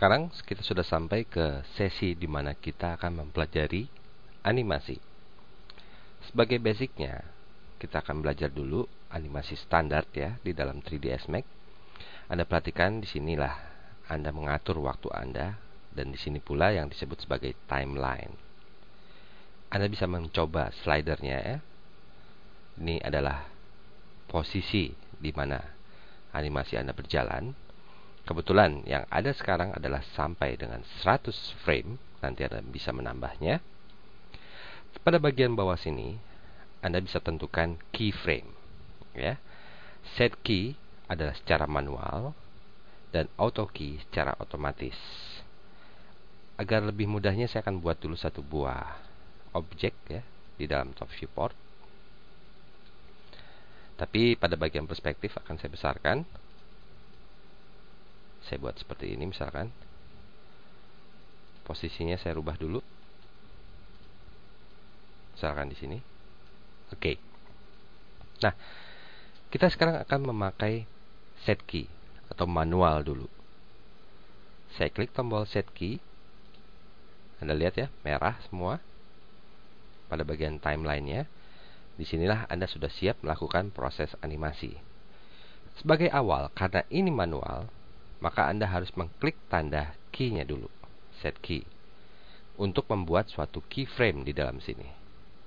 Sekarang kita sudah sampai ke sesi di mana kita akan mempelajari animasi. Sebagai basicnya, kita akan belajar dulu animasi standar ya di dalam 3ds Max. Anda perhatikan di sinilah Anda mengatur waktu Anda, dan di sini pula yang disebut sebagai timeline. Anda bisa mencoba slidernya ya. Ini adalah posisi di mana animasi Anda berjalan. Kebetulan yang ada sekarang adalah sampai dengan 100 frame. Nanti Anda bisa menambahnya. Pada bagian bawah sini Anda bisa tentukan keyframe ya. Set key adalah secara manual dan auto key secara otomatis. Agar lebih mudahnya saya akan buat dulu satu buah objek ya di dalam top viewport. Tapi pada bagian perspektif akan saya besarkan. Saya buat seperti ini misalkan. Posisinya saya rubah dulu. Misalkan di sini. Oke. Nah, kita sekarang akan memakai set key atau manual dulu. Saya klik tombol set key. Anda lihat ya, merah semua. Pada bagian timeline-nya. Disinilah Anda sudah siap melakukan proses animasi. Sebagai awal, karena ini manual, maka Anda harus mengklik tanda key-nya dulu, set key, untuk membuat suatu keyframe di dalam sini.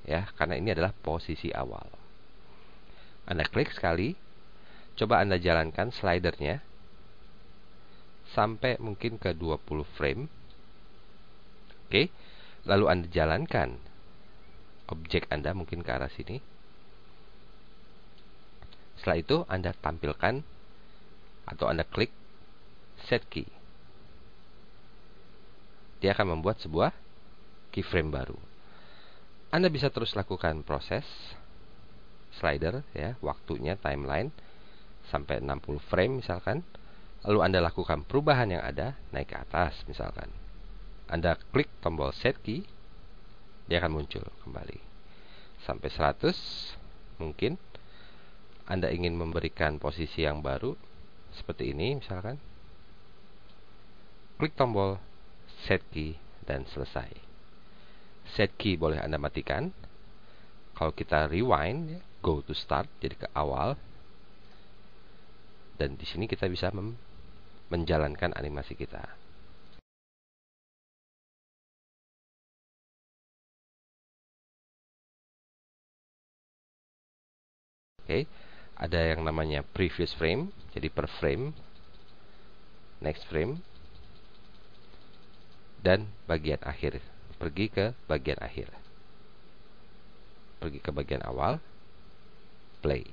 Ya, karena ini adalah posisi awal. Anda klik sekali, coba Anda jalankan slidernya sampai mungkin ke 20 frame. Oke, lalu Anda jalankan objek Anda mungkin ke arah sini. Setelah itu Anda tampilkan atau Anda klik set key. Dia akan membuat sebuah keyframe baru. Anda bisa terus lakukan proses slider ya, waktunya timeline sampai 60 frame misalkan. Lalu Anda lakukan perubahan yang ada, naik ke atas misalkan. Anda klik tombol set key, dia akan muncul kembali sampai 100. Mungkin Anda ingin memberikan posisi yang baru seperti ini misalkan. Klik tombol set key dan selesai. Set key boleh Anda matikan. Kalau kita rewind, go to start, jadi ke awal. Dan di sini kita bisa menjalankan animasi kita. Oke, ada yang namanya previous frame, jadi per frame, next frame, dan bagian akhir. Pergi ke bagian akhir. Pergi ke bagian awal. Play.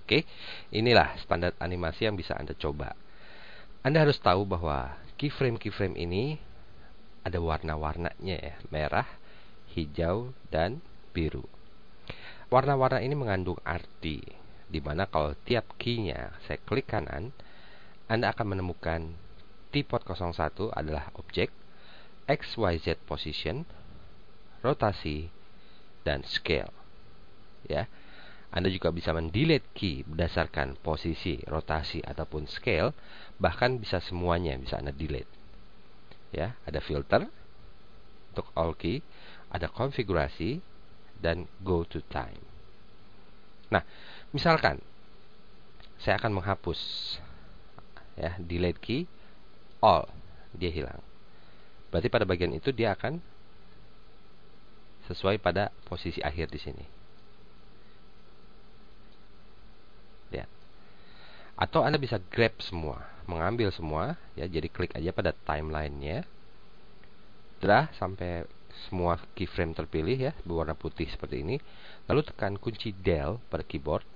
Oke, inilah standar animasi yang bisa Anda coba. Anda harus tahu bahwa keyframe ini ada warna-warnanya ya, merah, hijau, dan biru. Warna-warna ini mengandung arti, di mana kalau tiap key-nya saya klik kanan, Anda akan menemukan T-Pod 01 adalah objek, XYZ position, rotasi, dan scale. Ya, Anda juga bisa mendelete key berdasarkan posisi, rotasi, ataupun scale. Bahkan bisa semuanya bisa Anda delete. Ya, ada filter untuk all key, ada konfigurasi, dan go to time. Nah, misalkan saya akan menghapus ya, delete key, all, dia hilang. Berarti pada bagian itu dia akan sesuai pada posisi akhir di sini. Lihat. Atau Anda bisa grab semua, mengambil semua ya, jadi klik aja pada timeline-nya. Drag sampai semua keyframe terpilih ya, berwarna putih seperti ini. Lalu tekan kunci Del pada keyboard,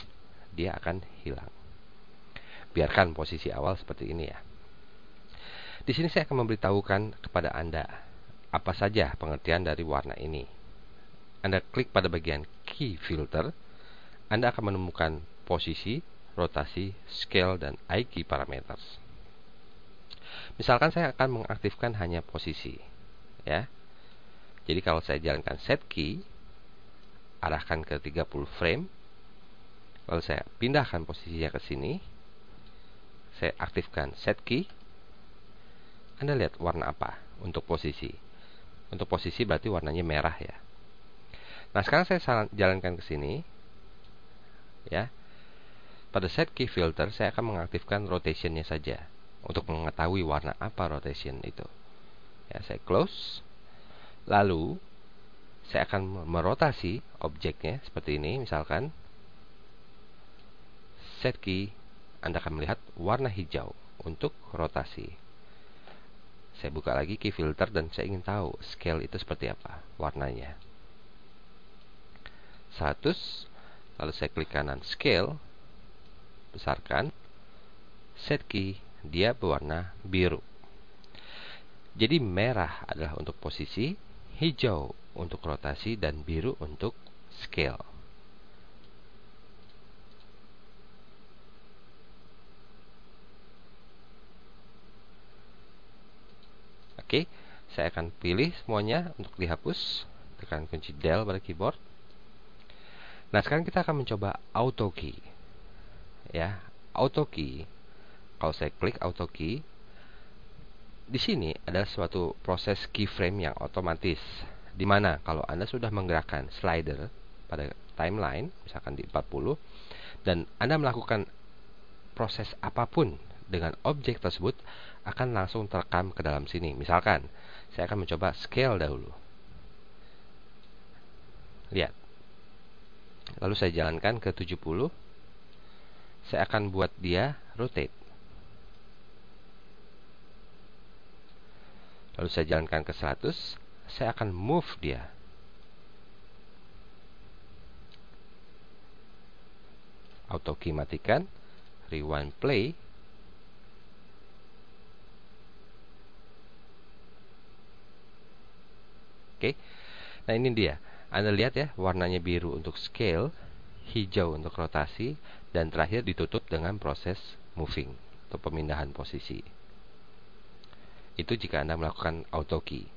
dia akan hilang. Biarkan posisi awal seperti ini ya. Di sini saya akan memberitahukan kepada Anda apa saja pengertian dari warna ini. Anda klik pada bagian key filter, Anda akan menemukan posisi, rotasi, scale, dan IK parameters. Misalkan saya akan mengaktifkan hanya posisi ya. Jadi kalau saya jalankan set key, arahkan ke 30 frame, lalu saya pindahkan posisinya ke sini, saya aktifkan set key. Anda lihat warna apa untuk posisi. Untuk posisi berarti warnanya merah ya. Nah, sekarang saya jalankan ke sini. Ya. Pada set key filter saya akan mengaktifkan rotationnya saja untuk mengetahui warna apa rotation itu. Ya, saya close. Lalu saya akan merotasi objeknya seperti ini. Misalkan set key, Anda akan melihat warna hijau untuk rotasi. Saya buka lagi key filter dan saya ingin tahu scale itu seperti apa warnanya. 100. Lalu saya klik kanan scale, besarkan. Set key, dia berwarna biru. Jadi merah adalah untuk posisi, hijau untuk rotasi, dan biru untuk scale. Oke, saya akan pilih semuanya untuk dihapus. Tekan kunci Del pada keyboard. Nah, sekarang kita akan mencoba auto key. Ya, auto key. Kalau saya klik auto key, di sini adalah suatu proses keyframe yang otomatis. Di mana kalau Anda sudah menggerakkan slider pada timeline, misalkan di 40, dan Anda melakukan proses apapun dengan objek tersebut, akan langsung terekam ke dalam sini. Misalkan, saya akan mencoba scale dahulu. Lihat. Lalu saya jalankan ke 70. Saya akan buat dia rotate. Lalu saya jalankan ke 100. Saya akan move dia. Auto key matikan. Rewind play. Oke. Nah, ini dia. Anda lihat ya, warnanya biru untuk scale, hijau untuk rotasi, dan terakhir ditutup dengan proses moving atau pemindahan posisi. Itu jika Anda melakukan auto key.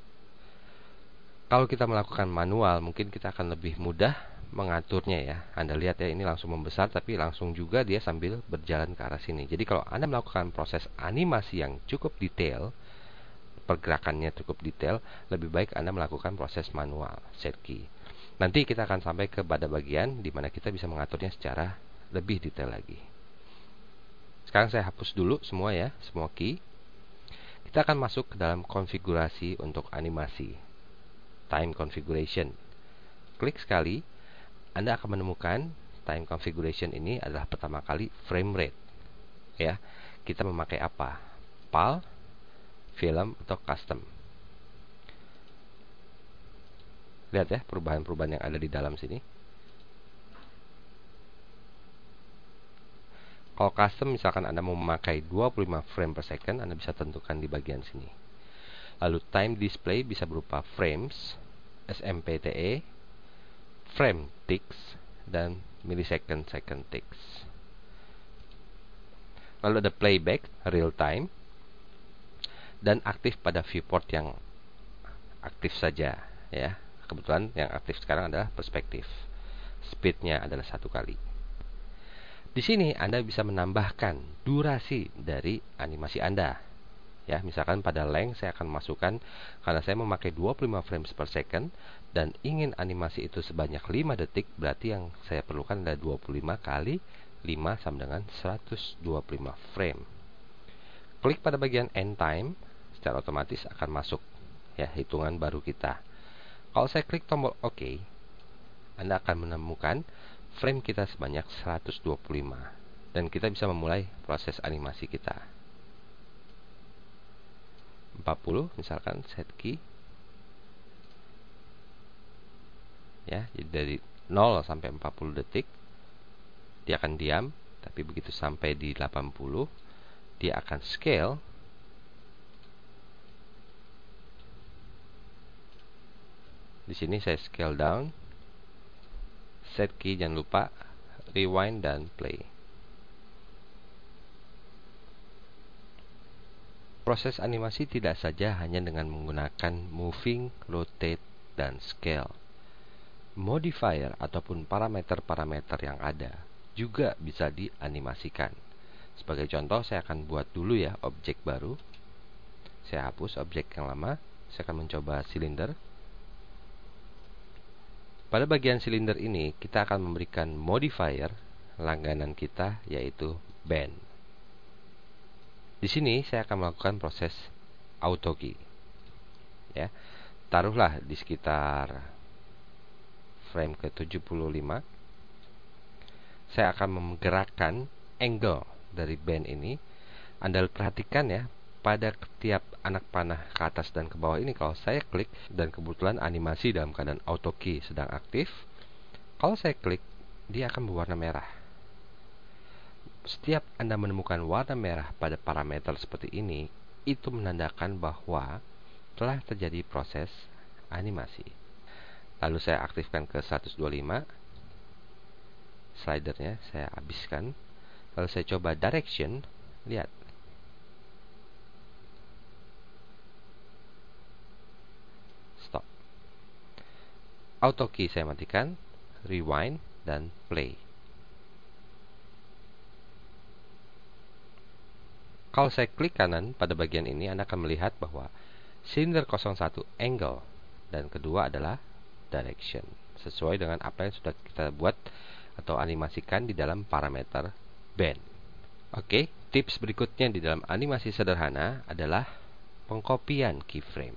Kalau kita melakukan manual, mungkin kita akan lebih mudah mengaturnya ya. Anda lihat ya, ini langsung membesar, tapi langsung juga dia sambil berjalan ke arah sini. Jadi kalau Anda melakukan proses animasi yang cukup detail, pergerakannya cukup detail, lebih baik Anda melakukan proses manual, set key. Nanti kita akan sampai kepada bagian di mana kita bisa mengaturnya secara lebih detail lagi. Sekarang saya hapus dulu semua ya, semua key. Kita akan masuk ke dalam konfigurasi untuk animasi, time configuration. Klik sekali, Anda akan menemukan time configuration ini adalah pertama kali frame rate. Ya, kita memakai apa? PAL, film, atau custom. Lihat ya perubahan-perubahan yang ada di dalam sini. Kalau custom, misalkan Anda mau memakai 25 frame per second, Anda bisa tentukan di bagian sini. Lalu time display bisa berupa frames, SMPTE, frame ticks, dan millisecond second ticks. Lalu ada playback, real time, dan aktif pada viewport yang aktif saja ya. Kebetulan yang aktif sekarang adalah perspektif. Speednya adalah 1 kali. Di sini Anda bisa menambahkan durasi dari animasi Anda. Ya, misalkan pada length saya akan masukkan, karena saya memakai 25 frames per second dan ingin animasi itu sebanyak 5 detik, berarti yang saya perlukan adalah 25 kali 5 sama dengan 125 frame. Klik pada bagian end time, secara otomatis akan masuk ya hitungan baru kita. Kalau saya klik tombol OK, Anda akan menemukan frame kita sebanyak 125 dan kita bisa memulai proses animasi kita. 40 misalkan set key. Ya, jadi dari 0 sampai 40 detik dia akan diam, tapi begitu sampai di 80 dia akan scale. Di sini saya scale down, set key, jangan lupa rewind dan play. Proses animasi tidak saja hanya dengan menggunakan moving, rotate, dan scale. Modifier ataupun parameter-parameter yang ada juga bisa dianimasikan. Sebagai contoh, saya akan buat dulu ya objek baru. Saya hapus objek yang lama. Saya akan mencoba silinder. Pada bagian silinder ini, kita akan memberikan modifier langganan kita, yaitu bend. Di sini saya akan melakukan proses auto key. Ya, taruhlah di sekitar frame ke 75. Saya akan menggerakkan angle dari band ini. Anda perhatikan ya, pada setiap anak panah ke atas dan ke bawah ini, kalau saya klik dan kebetulan animasi dalam keadaan auto key sedang aktif, kalau saya klik, dia akan berwarna merah. Setiap Anda menemukan warna merah pada parameter seperti ini, itu menandakan bahwa telah terjadi proses animasi. Lalu saya aktifkan ke 125. Slidernya saya habiskan. Lalu saya coba direction. Lihat, stop. Auto key saya matikan, rewind, dan play. Kalau saya klik kanan pada bagian ini, Anda akan melihat bahwa silinder 01 angle dan kedua adalah direction, sesuai dengan apa yang sudah kita buat atau animasikan di dalam parameter bend. Oke, tips berikutnya di dalam animasi sederhana adalah pengkopian keyframe.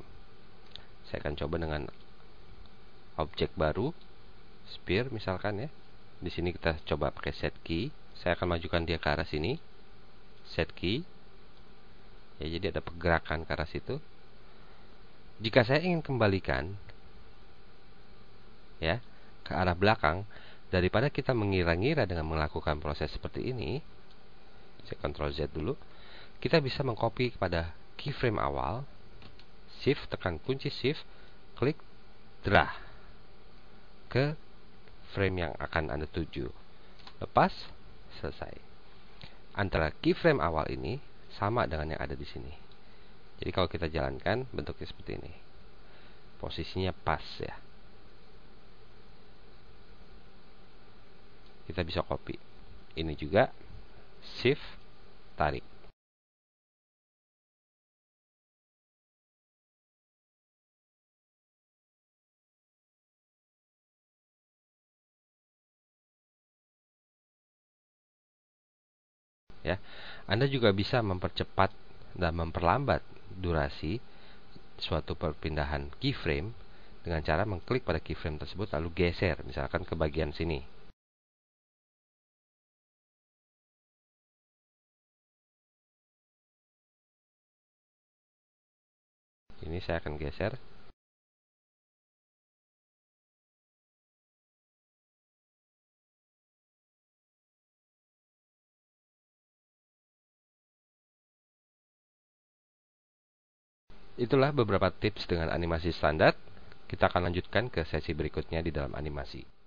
Saya akan coba dengan objek baru, sphere misalkan ya. Di sini kita coba pakai set key. Saya akan majukan dia ke arah sini. Set key. Ya, jadi ada pergerakan ke arah situ. Jika saya ingin kembalikan ya ke arah belakang, daripada kita mengira-ngira dengan melakukan proses seperti ini, saya Ctrl Z dulu. Kita bisa mengcopy kepada keyframe awal. Shift, tekan kunci Shift, klik drag ke frame yang akan Anda tuju. Lepas, selesai. Antara keyframe awal ini sama dengan yang ada di sini. Jadi kalau kita jalankan, bentuknya seperti ini. Posisinya pas ya. Kita bisa copy. Ini juga Shift, tarik. Ya, Anda juga bisa mempercepat dan memperlambat durasi suatu perpindahan keyframe dengan cara mengklik pada keyframe tersebut lalu geser misalkan ke bagian sini. Ini saya akan geser. Itulah beberapa tips dengan animasi standar. Kita akan lanjutkan ke sesi berikutnya di dalam animasi.